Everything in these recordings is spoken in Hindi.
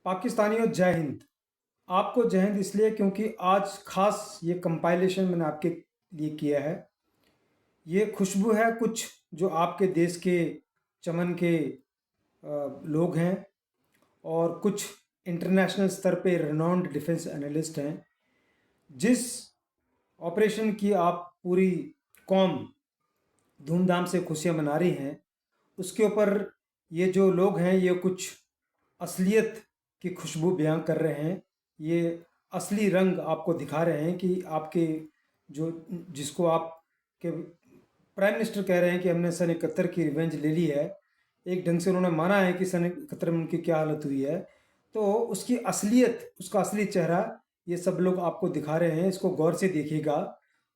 पाकिस्तानियों जय हिंद। आपको जय हिंद इसलिए क्योंकि आज खास ये कंपाइलेशन मैंने आपके लिए किया है। ये खुशबू है कुछ जो आपके देश के चमन के लोग हैं और कुछ इंटरनेशनल स्तर पे रिनाउंड डिफेंस एनालिस्ट हैं। जिस ऑपरेशन की आप पूरी कौम धूमधाम से खुशियां मना रही हैं, उसके ऊपर ये जो लोग हैं ये कुछ असलियत की खुशबू बयां कर रहे हैं। ये असली रंग आपको दिखा रहे हैं कि आपके जो जिसको आप के प्राइम मिनिस्टर कह रहे हैं कि हमने सन 71 की रिवेंज ले ली है। एक ढंग से उन्होंने माना है कि सन 71 में उनकी क्या हालत हुई है, तो उसकी असलियत, उसका असली चेहरा ये सब लोग आपको दिखा रहे हैं। इसको गौर से देखिएगा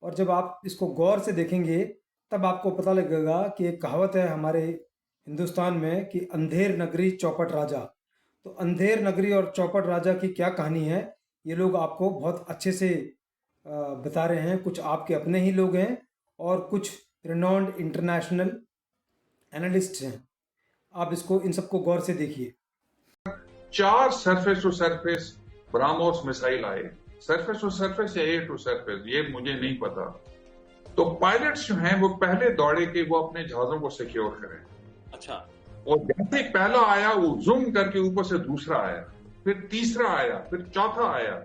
और जब आप इसको गौर से देखेंगे तब आपको पता लगेगा कि एक कहावत है हमारे हिंदुस्तान में कि अंधेर नगरी चौपट राजा। तो अंधेर नगरी और चौपट राजा की क्या कहानी है, ये लोग आपको बहुत अच्छे से बता रहे हैं। कुछ आपके अपने ही लोग हैं और कुछ रिनाउंड इंटरनेशनल एनालिस्ट हैं। आप इसको इन सबको गौर से देखिए। 4 surface to surface BrahMos missile आए, सरफेस टू सरफेस या एयर टू सरफेस ये मुझे नहीं पता। तो पायलट्स जो हैं वो पहले दौड़े कि वो अपने जहाजों को सिक्योर करें। अच्छा। और जैसे पहला आया वो जूम करके ऊपर से दूसरा आया, फिर तीसरा आया, फिर चौथा आया,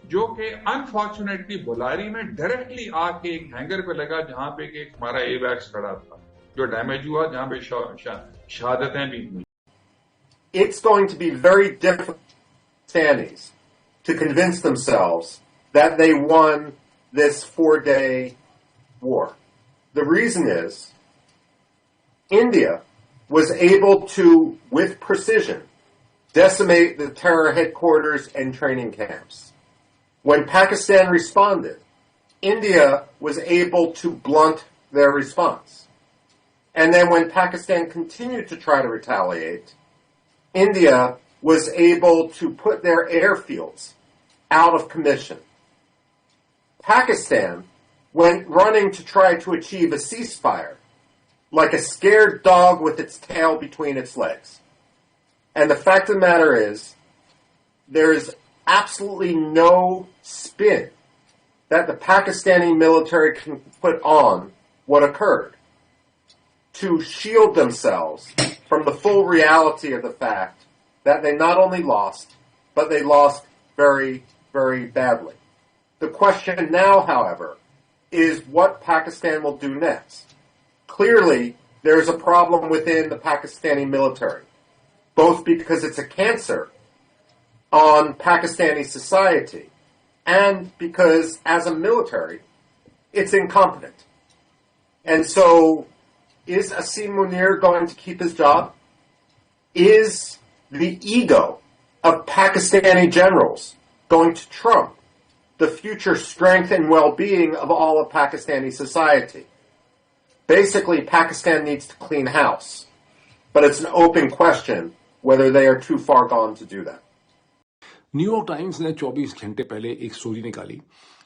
जो कि अनफॉर्चुनेटली बुलारी में डायरेक्टली आके एक हैंगर पे लगा जहां पे एक हमारा एवैक्स खड़ा था जो डैमेज हुआ, जहां पे शहादतें भी हुई। It's going to be very difficult for Pakistanis to convince themselves that they won this 4-day war. The reason is India was able to, with precision, decimate the terror headquarters and training camps. When Pakistan responded, India was able to blunt their response. And then when Pakistan continued to try to retaliate, India was able to put their airfields out of commission. Pakistan went running to try to achieve a ceasefire, like a scared dog with its tail between its legs. And the fact of the matter is, there is absolutely no spin that the Pakistani military can put on what occurred to shield themselves from the full reality of the fact that they not only lost, but they lost very, very badly. The question now, however, is what Pakistan will do next. Clearly, there's a problem within the Pakistani military, both because it's a cancer on Pakistani society and because, as a military, it's incompetent. And so, is Asim Munir going to keep his job? Is the ego of Pakistani generals going to trump the future strength and well-being of all of Pakistani society? Basically, Pakistan needs to clean house, but it's an open question whether they are too far gone to do that. New York times ने 24 घंटे पहले एक स्टोरी निकाली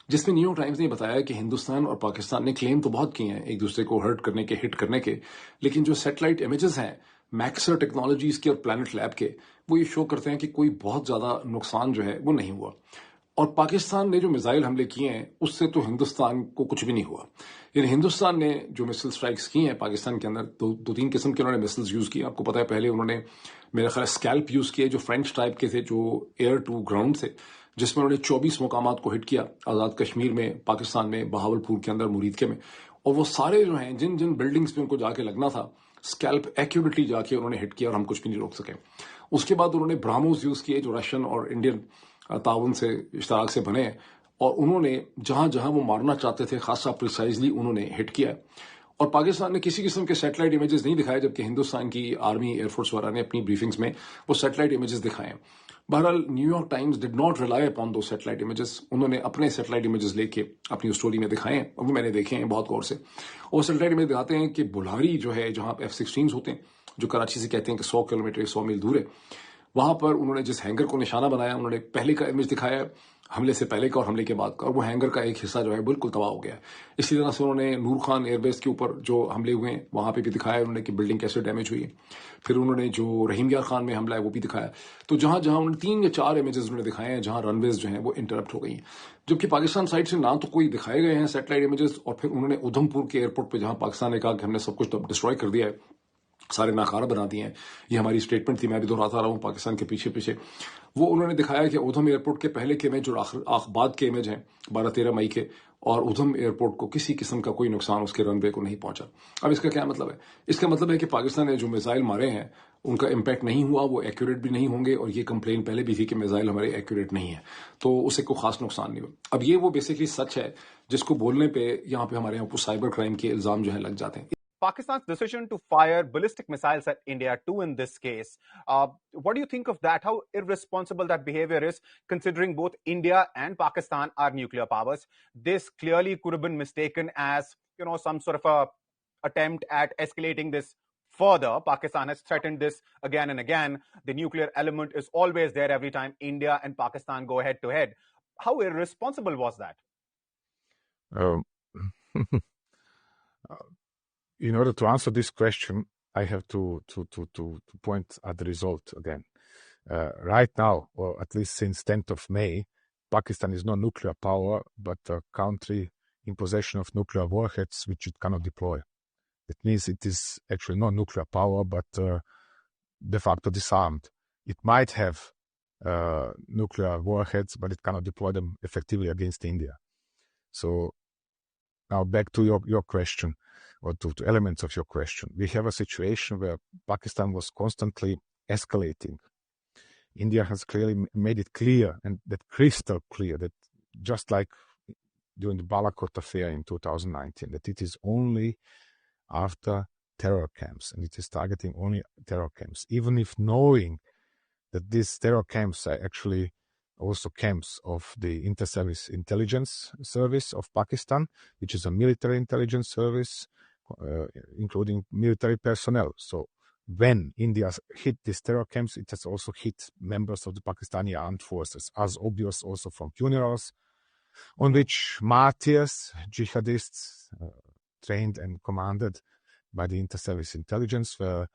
जिसमें न्यूयॉर्क टाइम्स ने बताया कि हिंदुस्तान और पाकिस्तान ने क्लेम तो बहुत किए हैं एक दूसरे को हर्ट करने के, हिट करने के, लेकिन जो सैटेलाइट इमेजेस हैं मैक्सर टेक्नोलॉजीज के और प्लैनेट लैब के, वो ये शो करते हैं कि कोई बहुत ज्यादा नुकसान जो है वो नहीं हुआ। और पाकिस्तान ने जो मिसाइल हमले किए हैं उससे तो हिंदुस्तान को कुछ भी नहीं हुआ। यानी हिंदुस्तान ने जो मिसाइल स्ट्राइक्स की हैं पाकिस्तान के अंदर, दो तीन किस्म के उन्होंने मिसाइल्स यूज किए। आपको पता है पहले उन्होंने मेरा ख्याल स्कैल्प यूज किए जो फ्रेंच टाइप के थे, जो एयर टू ग्राउंड थे, जिसमें उन्होंने 24 मुकामात को हिट किया आजाद कश्मीर में, पाकिस्तान में, बहावलपुर के अंदर, मुरीदके में। और वो सारे जो हैं जिन जिन बिल्डिंग्स पे उनको जाके लगना था, स्कैल्प एक्यूरेटली जाके उन्होंने हिट किया और हम कुछ भी नहीं रोक सके। उसके बाद उन्होंने ब्राह्मोस यूज किए जो रशियन और इंडियन ताउन से इश्तराक से बने हैं, और उन्होंने जहां जहां वो मारना चाहते थे खासा प्रिसाइजली उन्होंने हिट किया। और पाकिस्तान ने किसी किस्म के सैटेलाइट इमेजेस नहीं दिखाए, जबकि हिंदुस्तान की आर्मी, एयरफोर्स वगैरह ने अपनी ब्रीफिंग्स में वो सैटेलाइट इमेजेस दिखाए। बहरहाल New York times did not rely upon दो सैटेलाइट इमेजेस। उन्होंने अपने सैटेलाइट इमेजेस लेके अपनी स्टोरी में दिखाए हैं, और वो मैंने देखे हैं बहुत गौर से। और सैटेलाइट इमेज दिखाते हैं कि बुल्हारी जो है, जहां F-16 होते हैं, जो कराची से कहते हैं कि 100 किलोमीटर 100 मील दूर है, वहां पर उन्होंने जिस हैंगर को निशाना बनाया, उन्होंने पहले का इमेज दिखाया हमले से पहले का और हमले के बाद का, और वो हैंगर का एक हिस्सा जो है बिल्कुल तबाह हो गया है। इसी तरह से उन्होंने नूर खान एयरबेस के ऊपर जो हमले हुए हैं वहाँ पे भी दिखाया उन्होंने कि बिल्डिंग कैसे डैमेज हुई है। फिर उन्होंने जो रहीम यार खान में हमला है वो भी दिखाया। तो जहाँ जहाँ उन्होंने 3 या 4 इमेजेस उन्होंने दिखाए हैं जहाँ रनवेज जो हैं वो इंटरप्ट हो गई हैं, जबकि पाकिस्तान साइड से ना तो कोई दिखाए गए हैं सैटेलाइट इमेजेस, और फिर उन्होंने उधमपुर के एयरपोर्ट पर जहाँ पाकिस्तान ने कहा कि हमने सब कुछ डिस्ट्रॉय कर दिया है, सारे नाकारा बना दिए हैं, ये हमारी स्टेटमेंट थी, मैं भी दोहराता रहा हूँ पाकिस्तान के पीछे पीछे, वो उन्होंने दिखाया कि उधम एयरपोर्ट के पहले के इमेज और बाद के इमेज हैं 12-13 मई के, और उधम एयरपोर्ट को किसी किस्म का कोई नुकसान उसके रनवे को नहीं पहुंचा। अब इसका क्या मतलब है? इसका मतलब है कि पाकिस्तान ने जो मिसाइल मारे हैं उनका इम्पैक्ट नहीं हुआ, वो एक्यूरेट भी नहीं होंगे, और ये कंप्लेन पहले भी थी कि मिसाइल हमारे एक्यूरेट नहीं है, तो उससे कोई खास नुकसान नहीं हुआ। अब ये वो बेसिकली सच है जिसको बोलने पे यहाँ पे हमारे यहाँ साइबर क्राइम के इल्जाम जो है लग जाते हैं। Pakistan's decision to fire ballistic missiles at India too in this case. What do you think of that? How irresponsible that behavior is, considering both India and Pakistan are nuclear powers? This clearly could have been mistaken as, some sort of a attempt at escalating this further. Pakistan has threatened this again and again. The nuclear element is always there every time India and Pakistan go head to head. How irresponsible was that? In order to answer this question, I have to point at the result again. Right now, or at least since 10th of May, Pakistan is not nuclear power, but a country in possession of nuclear warheads which it cannot deploy. It means it is actually not nuclear power, but de facto disarmed. It might have nuclear warheads, but it cannot deploy them effectively against India. So now back to your question, or to elements of your question. We have a situation where Pakistan was constantly escalating. India has clearly made it clear, and that crystal clear, that just like during the Balakot affair in 2019, that it is only after terror camps, and it is targeting only terror camps, even if knowing that these terror camps are actually also camps of the Inter-Service Intelligence Service of Pakistan, which is a military intelligence service, including military personnel. So when India hit these terror camps, it has also hit members of the Pakistani armed forces, as obvious also from funerals on which martyrs, jihadists, trained and commanded by the Inter-Service Intelligence, were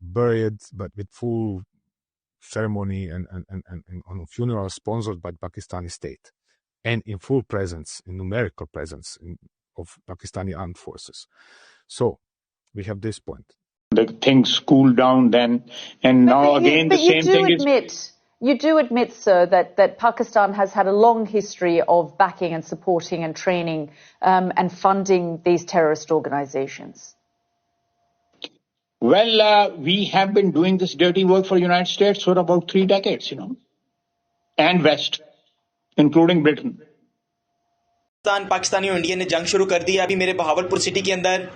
buried, but with full ceremony and on a funeral sponsored by the Pakistani state, and in full presence, in numerical presence of Pakistani armed forces. So we have this point. The things cooled down then, and now again the same thing is. You do admit, sir, that Pakistan has had a long history of backing and supporting and training and funding these terrorist organizations. Well, we have been doing this dirty work for the United States for about 3 decades, and West, including Britain. Pakistani और इंडिया ने जंग शुरू कर दी है। अभी मेरे बहावलपुर सिटी के अंदर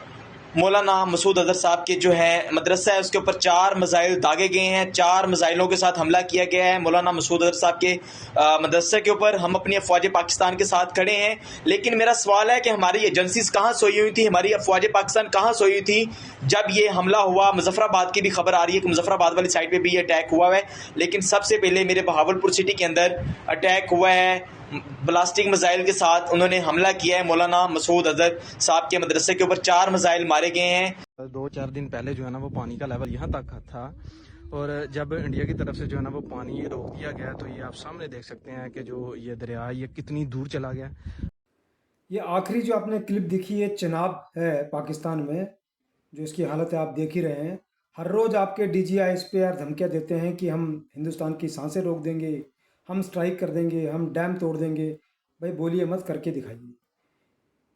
मौलाना मसूद अजहर साहब के जो है मदरसा है उसके ऊपर 4 मिसाइल दागे गए हैं। 4 मिसाइलों के साथ हमला किया गया है मौलाना मसूद अजहर साहब के मदरसे के ऊपर। हम अपनी अफवाज पाकिस्तान के साथ खड़े हैं, लेकिन मेरा सवाल है कि हमारी एजेंसीज कहाँ सोई हुई थी, हमारी अफवाज पाकिस्तान कहाँ सोई हुई थी जब ये हमला हुआ। मुजफ्फराबाद की भी खबर आ रही है कि मुजफ्फराबाद वाली साइड पर भी ये अटैक हुआ है, लेकिन सबसे पहले मेरे बहावलपुर सिटी के अंदर अटैक हुआ है ब्लास्टिक मिसाइल के साथ। उन्होंने हमला किया है मौलाना मसूद अजहर साहब के मदरसे के ऊपर। 4 मिसाइल मारे गए हैं। 2-4 दिन पहले जो है ना वो पानी का लेवल यहाँ तक था, और जब इंडिया की तरफ से जो है ना वो पानी रोक दिया गया, तो ये आप सामने देख सकते हैं कि जो ये दरिया ये कितनी दूर चला गया। ये आखिरी जो आपने क्लिप दिखी है चनाब है पाकिस्तान में, जो इसकी हालत है आप देख ही रहे हैं। हर रोज़ आपके DGI इस पे यार धमकियाँ देते हैं कि हम हिंदुस्तान की सांसें रोक देंगे, हम स्ट्राइक कर देंगे, हम डैम तोड़ देंगे। भाई बोलिए मत, करके दिखाइए।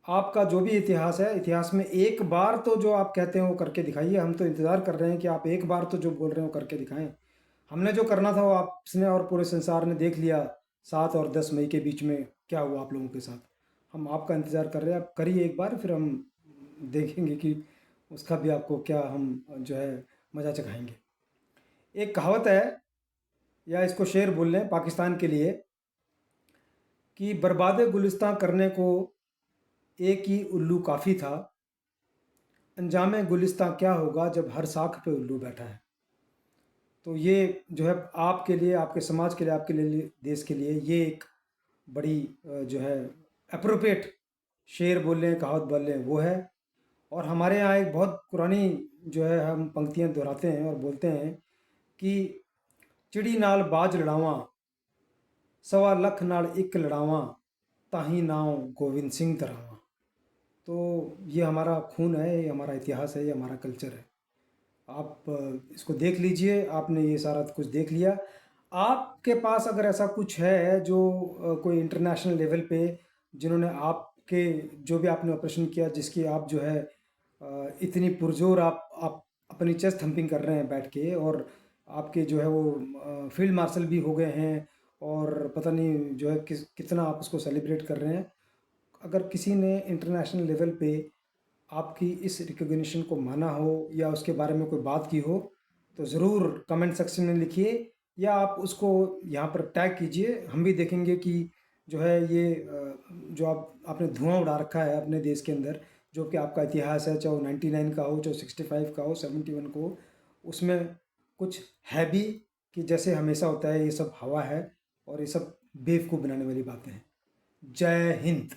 आपका जो भी इतिहास है, इतिहास में एक बार तो जो आप कहते हैं वो करके दिखाइए। हम तो इंतज़ार कर रहे हैं कि आप एक बार तो जो बोल रहे हैं वो करके दिखाएं। हमने जो करना था वो आपने और पूरे संसार ने देख लिया। 7 और 10 मई के बीच में क्या हुआ आप लोगों के साथ। हम आपका इंतज़ार कर रहे हैं, आप करिए एक बार, फिर हम देखेंगे कि उसका भी आपको क्या हम जो है मज़ा चखाएँगे। एक कहावत है, या इसको शेर बोल लें पाकिस्तान के लिए, कि बर्बाद गुलिस्तां करने को एक ही उल्लू काफ़ी था, अंजाम गुलिस्तां क्या होगा जब हर साख पे उल्लू बैठा है। तो ये जो है आपके लिए, आपके समाज के लिए, आपके लिए, देश के लिए ये एक बड़ी जो है अप्रोप्रिएट शेर बोल लें, कहावत बोल लें, वो है। और हमारे यहाँ एक बहुत पुरानी जो है हम पंक्तियाँ दोहराते हैं और बोलते हैं कि चिड़ी नाल बाज लड़ावां, सवा लख नाल एक लड़ावां, ताही नाव गोविंद सिंह तरावां। तो ये हमारा खून है, ये हमारा इतिहास है, ये हमारा कल्चर है। आप इसको देख लीजिए, आपने ये सारा कुछ देख लिया। आपके पास अगर ऐसा कुछ है जो कोई इंटरनेशनल लेवल पे जिन्होंने आपके जो भी आपने ऑपरेशन किया, जिसकी आप जो है इतनी पुरजोर आप अपनी चेस्ट थम्पिंग कर रहे हैं बैठ के, और आपके जो है वो फील्ड मार्शल भी हो गए हैं, और पता नहीं जो है कितना आप उसको सेलिब्रेट कर रहे हैं। अगर किसी ने इंटरनेशनल लेवल पे आपकी इस रिकॉग्निशन को माना हो या उसके बारे में कोई बात की हो, तो ज़रूर कमेंट सेक्शन में लिखिए, या आप उसको यहाँ पर टैग कीजिए। हम भी देखेंगे कि जो है ये जो आपने धुआं उड़ा रखा है अपने देश के अंदर, जो कि आपका इतिहास है, चाहे वो 99 का हो, चाहे 65 का हो, 71 को हो, उसमें कुछ है भी कि जैसे हमेशा होता है ये सब हवा है और ये सब बेवकूफ़ बनाने वाली बातें हैं। जय हिंद।